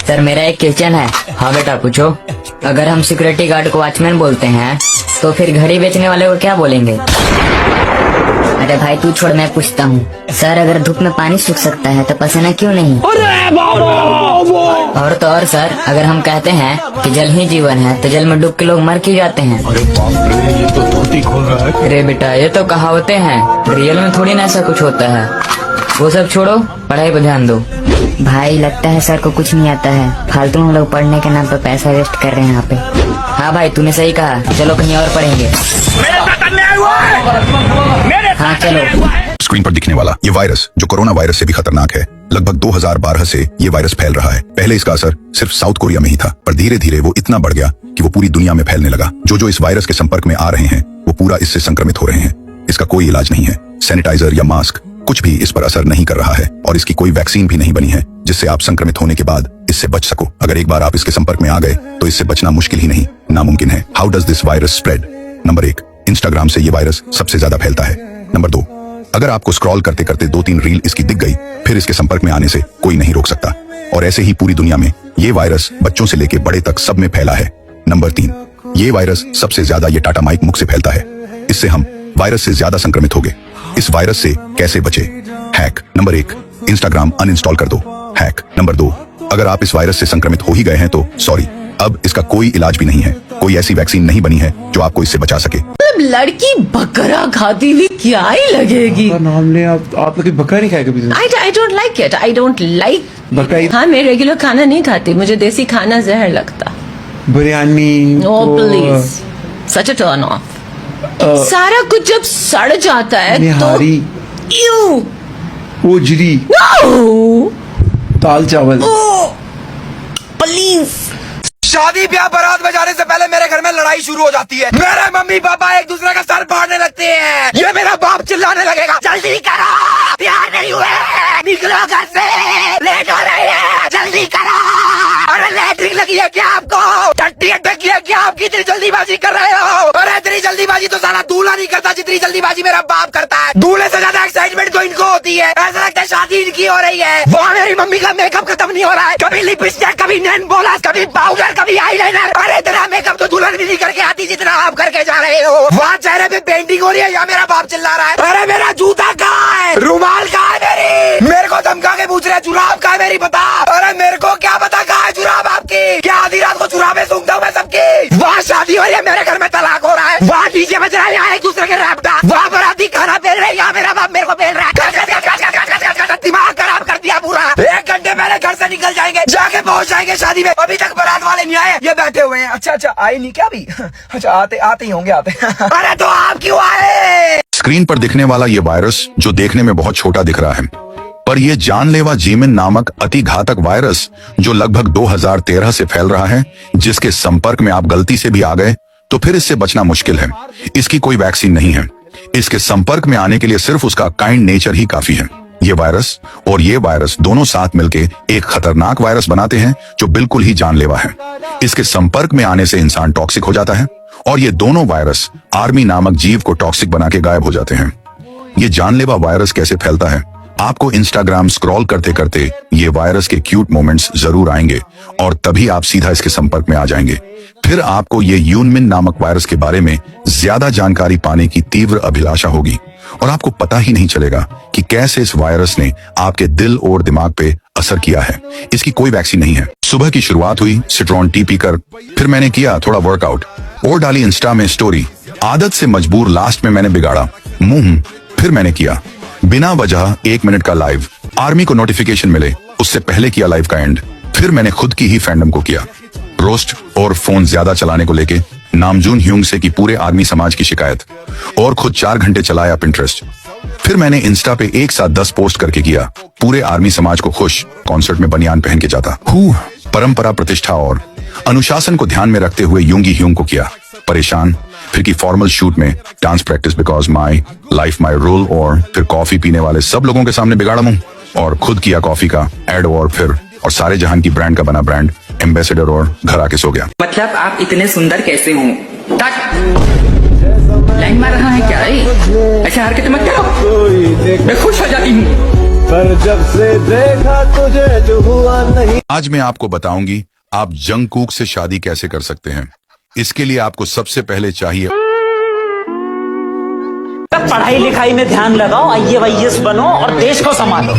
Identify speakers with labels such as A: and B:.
A: Sir मेरा एक question है। हाँ बेटा पूछो। अगर हम सिक्योरिटी गार्ड को वॉचमैन बोलते हैं तो फिर घड़ी बेचने वाले को क्या बोलेंगे? अरे भाई तू छोड़, मैं पूछता हूँ। सर अगर धूप में पानी सूख सकता है तो पसीना क्यों नहीं? और तो और सर, अगर हम कहते हैं कि जल ही जीवन है तो जल में डूब के लोग मर क्यों जाते हैं?
B: अरे बाप रे, ये तो धोती खोल रहा है।
A: अरे बेटा ये तो कहावतें हैं, रियल में थोड़ी ना ऐसा कुछ होता है। वो सब छोड़ो, पढ़ाई पर ध्यान दो। भाई लगता है सर को कुछ नहीं आता है, फालतू हम लोग पढ़ने के नाम पर पैसा वेस्ट कर रहे हैं यहाँ पे। हाँ भाई तूने सही कहा, चलो कहीं और पढ़ेंगे। हाँ चलो।
C: स्क्रीन पर दिखने वाला ये वायरस जो कोरोना वायरस से भी खतरनाक है, लगभग 2012 से ये वायरस फैल रहा है। पहले इसका असर सिर्फ साउथ कोरिया में ही था, पर धीरे धीरे वो इतना बढ़ गया कि वो पूरी दुनिया में फैलने लगा। जो इस वायरस के संपर्क में आ रहे हैं वो पूरा इससे संक्रमित हो रहे हैं। इसका कोई इलाज नहीं है, सैनिटाइजर या मास्क कुछ भी इस पर असर नहीं कर रहा है, और इसकी कोई वैक्सीन भी नहीं बनी है जिससे आप संक्रमित होने के बाद इससे बच सको। अगर एक बार आप इसके संपर्क में आ गए तो इससे बचना मुश्किल ही नहीं, नामुमकिन है। How does this virus spread? Number 1, Instagram से ये वायरस सबसे ज्यादा फैलता है। नंबर 2, अगर आपको स्क्रॉल करते करते 2-3 रील इसकी दिख गई, फिर इसके संपर्क में आने से कोई नहीं रोक सकता। और ऐसे ही पूरी दुनिया में ये वायरस बच्चों से लेके बड़े तक सब में फैला है। नंबर 3, ये वायरस सबसे ज्यादा ये टाटा माइक मुख से फैलता है। इससे हम वायरस से ज्यादा संक्रमित हो गए। इस वायरस से कैसे बचे? हैक। नंबर 1, इंस्टाग्राम अनइंस्टॉल कर दो। हैक। नंबर 2, अगर आप इस वायरस से संक्रमित हो ही गए हैं तो सॉरी, अब इसका कोई इलाज भी नहीं है, कोई ऐसी वैक्सीन नहीं बनी है जो आपको इससे बचा सके।
D: लड़की बकरा खाती हुई क्या ही लगेगी?
B: नाम ले आप लोग बकरा नहीं खाए कभी?
D: I don't like it. I don't like
B: बकरा।
D: हाँ मैं रेगुलर खाना नहीं खाती, मुझे देसी खाना जहर लगता।
B: Biryani.
D: Oh please, such a turn off. सारा कुछ जब सड़ जाता है
B: निहारी,
D: तो यूं
B: ओजरी,
D: no,
B: दाल चावल।
D: प्लीज।
E: शादी ब्याह बारात में जाने से पहले मेरे घर में लड़ाई शुरू हो जाती है। मेरे मम्मी पापा एक दूसरे का सर फाड़ने लगते हैं। ये मेरा बाप चिल्लाने लगेगा, जल्दी करो, तैयार नहीं हुए, निकलो घर से, लेट हो रही है, जल्दी करो। अरे लैट्रिन लगी है क्या आपको? टट्टी अटक है क्या आपकी? इतनी जल्दीबाजी कर रहे हो? अरे इतनी जल्दीबाजी तो साला दूल्हा नहीं करता जितनी जल्दीबाजी मेरा बाप करता है। दूल्हे से ज्यादा एक्साइटमेंट तो इनको होती है, ऐसा लगता है शादी इनकी हो रही है। वहाँ मेरी मम्मी का मेकअप खत्म नहीं हो रहा है, कभी लिपस्टिक, कभी नेल पॉलिश, कभी पाउडर, कभी आईलाइनर। अरे इतना मेकअप तो दुल्हन भी नहीं करके आती जितना आप करके जा रहे हो। वहाँ चेहरे पे पेंटिंग हो रही है या मेरा बाप चिल्ला रहा है, अरे मेरा जूता कहाँ है, रुमाल कहाँ है मेरी? मेरे को धमका के पूछ रहे हैं जुराब कहाँ है मेरी, बता। अरे मेरे को क्या पता कहाँ है जुराब आपकी? क्या आधी रात को जुराबें सूंघता हूँ मैं सबकी? वहाँ शादी हो रही है, मेरे घर में तलाक हो रहा है। वहाँ डीजे बज रहा है, यहाँ एक दूसरे के रैपटा। वहाँ बराती खाना पेल रहे हैं, यहाँ मेरा बाप मेरे को पेल रहा है। दिमाग खराब कर दिया पूरा। 1 घंटे पहले घर से निकल जाएंगे, जाके पहुँच जाएंगे शादी में, अभी तक बारात वाले नहीं आए, ये बैठे हुए हैं। अच्छा आए नहीं क्या अभी? अच्छा आते ही होंगे आते। अरे तो आप क्यों आए?
C: स्क्रीन पर दिखने वाला ये वायरस जो देखने में बहुत छोटा दिख रहा है, पर यह जानलेवा जीमिन नामक अति घातक वायरस जो लगभग 2013 से फैल रहा है, जिसके संपर्क में आप गलती से भी आ गए तो फिर इससे बचना मुश्किल है। इसकी कोई वैक्सीन नहीं है। इसके संपर्क में आने के लिए सिर्फ उसका काइंड नेचर ही काफी है। ये वायरस और ये वायरस दोनों साथ मिलके एक खतरनाक वायरस बनाते हैं जो बिल्कुल ही जानलेवा है। इसके संपर्क में आने से इंसान टॉक्सिक हो जाता है, और ये दोनों वायरस आर्मी नामक जीव को टॉक्सिक बना के गायब हो जाते हैं। ये जानलेवा वायरस कैसे फैलता है? आपको इंस्टाग्राम स्क्रॉल करते करते ये वायरस के क्यूट मोमेंट्स जरूर आएंगे, और तभी आप सीधा इसके संपर्क में आ जाएंगे। फिर आपको ये यूनमिन नामक वायरस के बारे में ज्यादा जानकारी पाने की तीव्र अभिलाषा होगी, और आपको पता ही नहीं चलेगा कि कैसे इस वायरस ने आपके दिल और दिमाग पे असर किया है। इसकी कोई वैक्सीन नहीं है। सुबह की शुरुआत हुई सिट्रॉन टी पीकर, फिर मैंने किया थोड़ा वर्कआउट और डाली इंस्टा में स्टोरी। आदत से मजबूर लास्ट में मैंने बिगाड़ा मुंह। फिर मैंने किया बिना वजह 1 मिनट का लाइव, आर्मी को नोटिफिकेशन मिले उससे पहले किया लाइव का एंड। फिर मैंने खुद की ही फैंडम को किया रोस्ट, और फोन ज्यादा चलाने को लेके नामजून ह्यूंग से की पूरे आर्मी समाज की शिकायत, और खुद 4 घंटे चलाया पिंटरेस्ट। फिर मैंने इंस्टा पे एक साथ 10 पोस्ट करके किया पूरे आर्मी समाज को खुश, कॉन्सर्ट में बनियान पहन के जाता। परंपरा, प्रतिष्ठा और अनुशासन को ध्यान में रखते हुए यूंगी ह्यूंग को किया परेशान। फिर की फॉर्मल शूट में dance practice because my life my rule, और फिर कॉफी पीने वाले सब लोगों के सामने बिगाड़ा मुंह, और खुद किया कॉफी का एड, और सारे जहान की ब्रांड का बना ब्रांड एम्बेसडर, और घर आके सो गया।
F: मतलब आप इतने सुंदर कैसे हो? लाइन मार रहा है क्या? ऐसे हरकत मत करो, मैं खुश हो जाती हूँ।
B: पर जब से देखा तुझे जो हुआ नहीं।
C: आज मैं आपको बताऊंगी आप जंगकुक से शादी कैसे कर सकते हैं। इसके लिए आपको सबसे पहले चाहिए
G: पढ़ाई लिखाई में ध्यान लगाओ, IAS बनो और देश को संभालो।